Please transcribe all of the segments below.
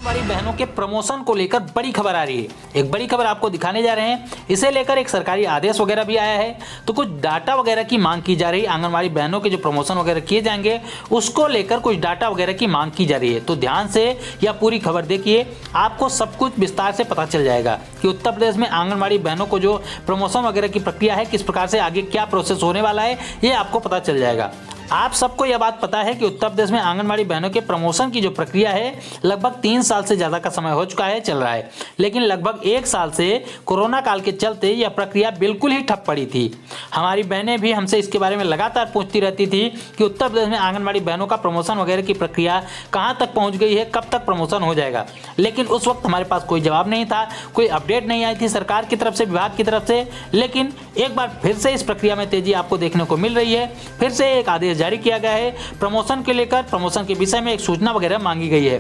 हमारी बहनों के प्रमोशन को लेकर बड़ी खबर आ रही है। एक बड़ी खबर आपको दिखाने जा रहे हैं। इसे लेकर एक सरकारी आदेश वगैरह भी आया है, तो कुछ डाटा वगैरह की मांग की जा रही है। आंगनबाड़ी बहनों के जो प्रमोशन वगैरह किए जाएंगे उसको लेकर कुछ डाटा वगैरह की मांग की जा रही है। तो ध्यान से यह पूरी खबर देखिए, आपको सब कुछ विस्तार से पता चल जाएगा कि उत्तर प्रदेश में आंगनबाड़ी बहनों को जो प्रमोशन वगैरह की प्रक्रिया है, किस प्रकार से आगे क्या प्रोसेस होने वाला है, ये आपको पता चल जाएगा। आप सबको यह बात पता है कि उत्तर प्रदेश में आंगनबाड़ी बहनों के प्रमोशन की जो प्रक्रिया है, लगभग 3 साल से ज़्यादा का समय हो चुका है, चल रहा है। लेकिन लगभग 1 साल से कोरोना काल के चलते यह प्रक्रिया बिल्कुल ही ठप पड़ी थी। हमारी बहनें भी हमसे इसके बारे में लगातार पूछती रहती थी कि उत्तर प्रदेश में आंगनबाड़ी बहनों का प्रमोशन वगैरह की प्रक्रिया कहाँ तक पहुँच गई है, कब तक प्रमोशन हो जाएगा। लेकिन उस वक्त हमारे पास कोई जवाब नहीं था, कोई अपडेट नहीं आई थी सरकार की तरफ से, विभाग की तरफ से। लेकिन एक बार फिर से इस प्रक्रिया में तेजी आपको देखने को मिल रही है। फिर से एक आदेश जारी किया गया है प्रमोशन के लेकर, प्रमोशन के विषय में एक सूचना वगैरह मांगी गई है,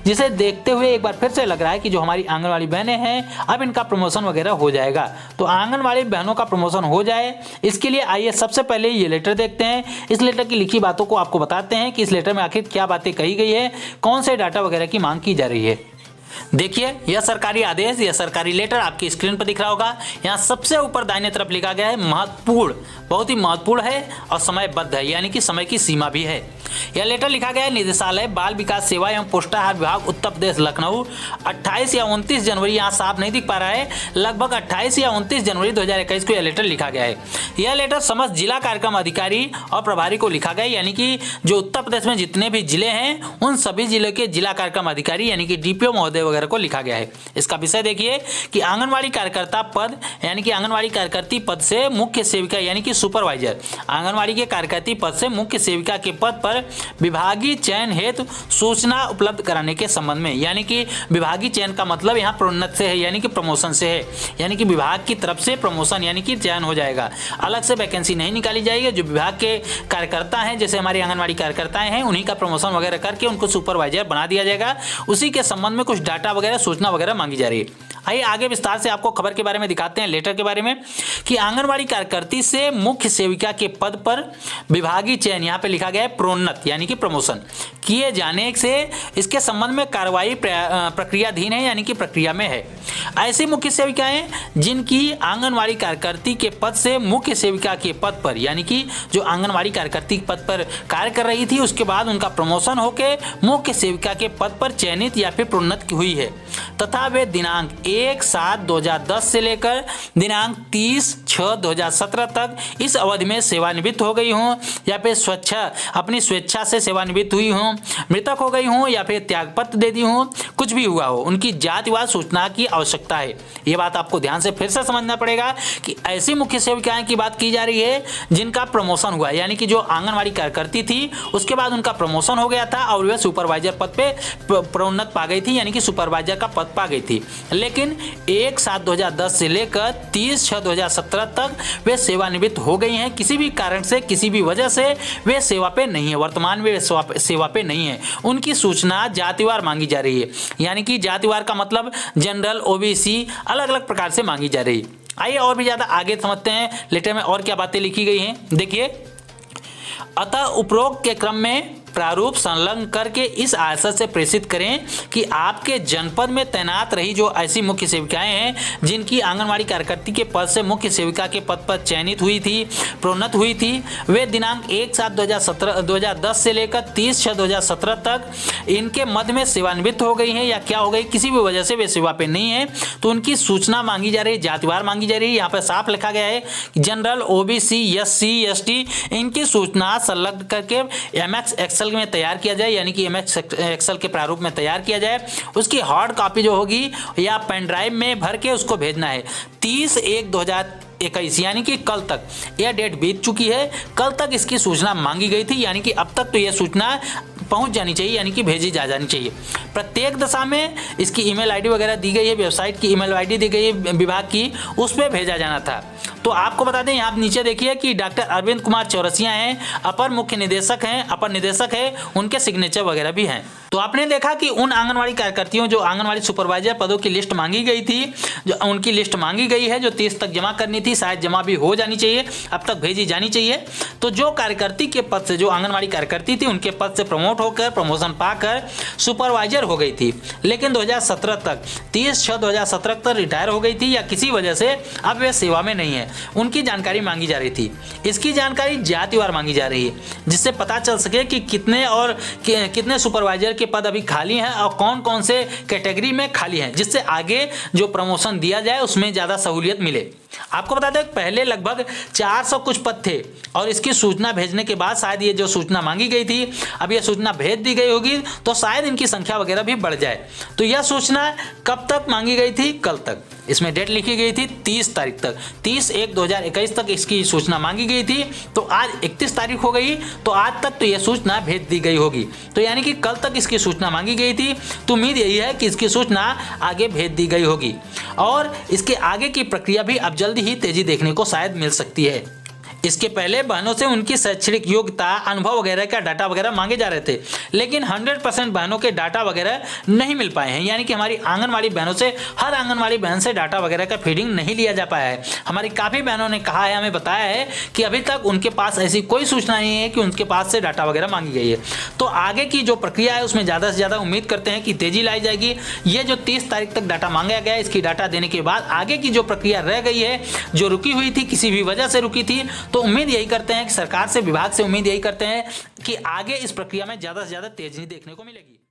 जिसे देखते हुए एक बार फिर से लग रहा है कि जो हमारी आंगनवाड़ी बहनें हैं, अब इनका प्रमोशन वगैरह हो जाएगा। तो आंगनवाड़ी बहनों का प्रमोशन हो जाए, इसके लिए आइए सबसे पहले ये लेटर देखते हैं। इस लेटर की लिखी बातों को आपको बताते हैं कि इस लेटर में आखिर क्या बातें कही गई है, कौन से डाटा वगैरह की मांग की जा रही है। देखिए, यह सरकारी आदेश, यह सरकारी लेटर आपकी स्क्रीन पर दिख रहा होगा। यहाँ सबसे ऊपर दाहिने तरफ लिखा गया है महत्वपूर्ण, बहुत ही महत्वपूर्ण है और समयबद्ध है, यानी कि समय की सीमा भी है। यह लेटर लिखा गया है निदेशालय बाल विकास सेवा एवं पुष्टाहार विभाग उत्तर प्रदेश लखनऊ 28 या 29 जनवरी, यहाँ साफ नहीं दिख पा रहा है, लगभग 28 या 29 जनवरी 2021 को यह लेटर लिखा गया है। यह लेटर समस्त जिला कार्यक्रम अधिकारी और प्रभारी को लिखा गया है, यानी कि जो उत्तर प्रदेश में जितने भी जिले हैं उन सभी जिलों के जिला कार्यक्रम अधिकारी यानी कि डीपीओ महोदय वगैरह को लिखा गया है। इसका विषय देखिए कि आंगनवाड़ी कार्यकर्ता पद यानी कि आंगनवाड़ी कार्यकर्ती पद से मुख्य सेविका यानी कि सुपरवाइजर, आंगनवाड़ी के कार्यकर्ती पद से मुख्य सेविका के पद पर विभागीय चयन हेतु सूचना उपलब्ध कराने के संबंध में, यानी कि विभागीय चयन का मतलब यहाँ प्रोन्नत से है, यानी कि प्रमोशन से है, यानी कि विभाग की तरफ से प्रमोशन यानी कि चयन हो जाएगा। अलग से वैकेंसी नहीं निकाली जाएगी। जो विभाग के कार्यकर्ता हैं, जैसे हमारी आंगनवाड़ी कार्यकर्ताएं हैं, उन्हीं का प्रमोशन वगैरह करके उनको सुपरवाइजर बना दिया जाएगा। उसी के संबंध में कुछ डाटा वगैरह, सूचना वगैरह मांगी जा रही है। आइए आगे विस्तार से आपको खबर के बारे में दिखाते हैं, लेटर के बारे में, कि आंगनवाड़ी कार्यकर्ती से मुख्य सेविका के पद पर विभागीय चयन, यहाँ पे लिखा गया है प्रोन्नत यानी कि प्रमोशन किए जाने से इसके संबंध में कार्रवाई प्रक्रियाधीन है, यानी कि प्रक्रिया में है। ऐसी मुख्य सेविकाएं जिनकी आंगनवाड़ी कार्यकर्ती के पद से मुख्य सेविका के पद पर, यानी कि जो आंगनवाड़ी कार्यकर्ती पद पर कार्य कर रही थी, उसके बाद उनका प्रमोशन होकर मुख्य सेविका के पद पर चयनित या फिर प्रोन्नत हुई है, तथा वे दिनांक 1/7/2010 से लेकर दिनांक 30/6/2017 तक इस अवधि में सेवानिवृत्त हो गई हूँ या फिर अपनी स्वेच्छा से सेवानिवृत्त हुई हूँ, मृतक हो गई हूँ या फिर त्यागपत्र दे दी हूँ, कुछ भी हुआ हो, उनकी जातिवार सूचना की आवश्यकता है। ये बात आपको ध्यान से फिर से समझना पड़ेगा कि ऐसी मुख्य सेविकाएं की बात की जा रही है जिनका प्रमोशन हुआ, यानी कि जो आंगनवाड़ी कार्यकर्ती थी उसके बाद उनका प्रमोशन हो गया था और वे सुपरवाइजर पद पे प्रोन्नत पा गई थी, यानी कि सुपरवाइजर का पद पा गई थी। लेकिन 1/7/2010 से लेकर 30/6/2017 तक वे सेवानिवृत्त हो गई हैं। किसी भी कारण से, किसी भी वजह से वे सेवा पे नहीं है, वर्तमान में सेवा पे नहीं है। उनकी सूचना जातिवार मांगी जा रही है, यानी कि जातिवार का मतलब जनरल, ओबीसी, अलग अलग प्रकार से मांगी जा रही है। आइए और भी ज़्यादा आगे समझते हैं लेटर में और क्या बातें लिखी गई हैं। देखिए, अतः उपरोक्त के क्रम में प्रारूप संलग्न करके इस आशय से प्रेषित करें कि आपके जनपद में तैनात रही जो ऐसी मुख्य सेविकाएं हैं जिनकी आंगनवाड़ी कार्यकर्ती के पद से मुख्य सेविका के पद पर चयनित हुई थी, प्रोन्नत हुई थी, वे दिनांक 1/7/2010 से लेकर 30/6/2017 तक इनके मध्य में सेवानिवृत्त हो गई हैं या क्या हो गई, किसी भी वजह से वे सेवा पे नहीं है, तो उनकी सूचना मांगी जा रही है, जातिवार मांगी जा रही है। यहाँ पर साफ लिखा गया है जनरल, ओबीसी, एससी, एसटी, इनकी सूचना संलग्न करके एमएक्स एक्सेल में तैयार किया जाए, यानी कि एमएक्स एक्सेल के प्रारूप में तैयार किया जाए। उसकी हार्ड कॉपी जो होगी या पेन ड्राइव में भर के उसको भेजना है 30/1/2021, यानी कि कल तक। यह डेट बीत चुकी है, कल तक इसकी सूचना मांगी गई थी, यानी कि अब तक तो यह सूचना पहुंच जानी चाहिए, यानी कि भेजी जा जानी चाहिए। प्रत्येक दशा में इसकी ईमेल आईडी वगैरह दी गई है, वेबसाइट की ईमेल आईडी दी गई है विभाग की, उस पर भेजा जाना था। तो आपको बता दें यहाँ नीचे देखिए कि डॉक्टर अरविंद कुमार चौरसिया हैं, अपर मुख्य निदेशक हैं, अपर निदेशक है, उनके सिग्नेचर वगैरह भी हैं। तो आपने देखा कि उन आंगनवाड़ी कार्यकर्तियों जो आंगनवाड़ी सुपरवाइजर पदों की लिस्ट मांगी गई थी, जो उनकी लिस्ट मांगी गई है जो 30 तक जमा करनी थी, शायद जमा भी हो जानी चाहिए, अब तक भेजी जानी चाहिए। तो जो कार्यकर्ती के पद से, जो आंगनवाड़ी कार्यकर्ती थी उनके पद से प्रमोट होकर, प्रमोशन पाकर सुपरवाइजर हो गई थी, लेकिन 2017 तक 30/6/2017 तक रिटायर हो गई थी या किसी वजह से अब वे सेवा में नहीं है। उनकी जानकारी मांगी जा रही थी। इसकी जानकारी जातिवार मांगी जा रही है, जिससे पता चल सके कि कितने सुपरवाइजर के पद अभी खाली हैं और कौन कौन से कैटेगरी में खाली हैं, जिससे आगे जो प्रमोशन दिया जाए उसमें ज़्यादा सहूलियत मिले। आपको बता दें पहले लगभग 400 कुछ पद थे और इसकी सूचना भेजने के बाद शायद ये जो सूचना मांगी गई थी, अब ये सूचना भेज दी गई होगी तो शायद इनकी संख्या वगैरह भी बढ़ जाए। तो यह सूचना कब तक मांगी गई थी? कल तक। इसमें डेट लिखी गई थी 30 तारीख तक, 30/1/2021 तक इसकी सूचना मांगी गई थी। तो आज 31 तारीख हो गई, तो आज तक तो यह सूचना भेज दी गई होगी। तो यानी कि कल तक इसकी सूचना मांगी गई थी, तो उम्मीद यही है कि इसकी सूचना आगे भेज दी गई होगी और इसके आगे की प्रक्रिया भी अब जल्दी ही तेजी देखने को शायद मिल सकती है। इसके पहले बहनों से उनकी शैक्षणिक योग्यता, अनुभव वगैरह का डाटा वगैरह मांगे जा रहे थे, लेकिन 100% बहनों के डाटा वगैरह नहीं मिल पाए हैं। यानी कि हमारी आंगनवाड़ी बहनों से, हर आंगनवाड़ी बहन से डाटा वगैरह का फीडिंग नहीं लिया जा पाया है। हमारी काफ़ी बहनों ने कहा है, हमें बताया है कि अभी तक उनके पास ऐसी कोई सूचना नहीं है कि उनके पास से डाटा वगैरह मांगी गई है। तो आगे की जो प्रक्रिया है उसमें ज़्यादा से ज़्यादा उम्मीद करते हैं कि तेजी लाई जाएगी। ये जो 30 तारीख तक डाटा मांगा गया है, इसकी डाटा देने के बाद आगे की जो प्रक्रिया रह गई है, जो रुकी हुई थी, किसी भी वजह से रुकी थी, तो उम्मीद यही करते हैं कि सरकार से, विभाग से उम्मीद यही करते हैं कि आगे इस प्रक्रिया में ज़्यादा से ज़्यादा तेजी देखने को मिलेगी।